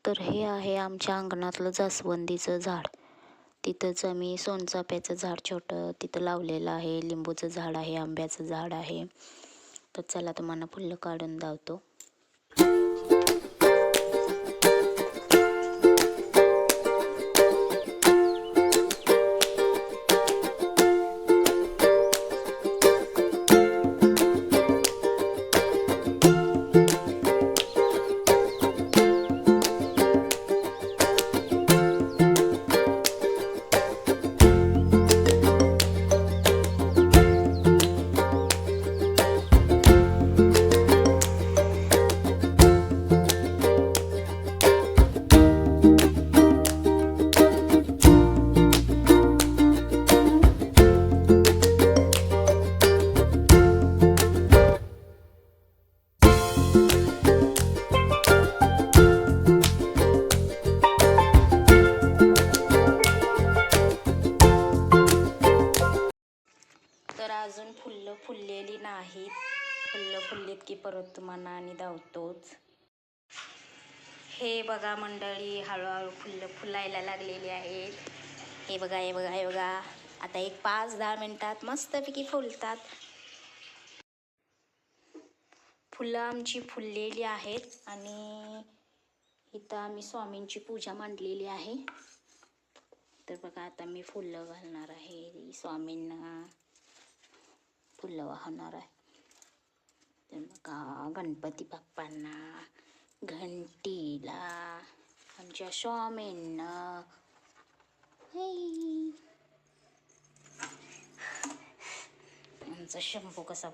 तर हे आहे आमच्या अंगणातलं जास्वंदीचं झाड. तिथंच आम्ही सोनचाफ्याचं झाड छोटं तिथं लावलेलं आहे, लिंबूचं झाड आहे, आंब्याचं झाड आहे. तर चला तुम्हाला फुलं काढून दावतो. तर अजून फुलं फुललेली नाहीत. फुलं फुललीत की परत तुम्हाला आणि धावतोच. हे बघा मंडळी, हळूहळू फुलं फुलायला लागलेली आहेत. हे बघा हे बघा हे बघा. आता एक 5-10 मिनिटात मस्तपैकी फुलतात. फुलं आमची फुललेली आहेत आणि इथं आम्ही स्वामींची पूजा मांडलेली आहे. तर बघा आता मी फुलं घालणार आहे, स्वामींना फुलं वाहणार आहे. तर बघा गणपती बाप्पांना, घंटीला, आमच्या स्वामींना. आमचा शंभू कसा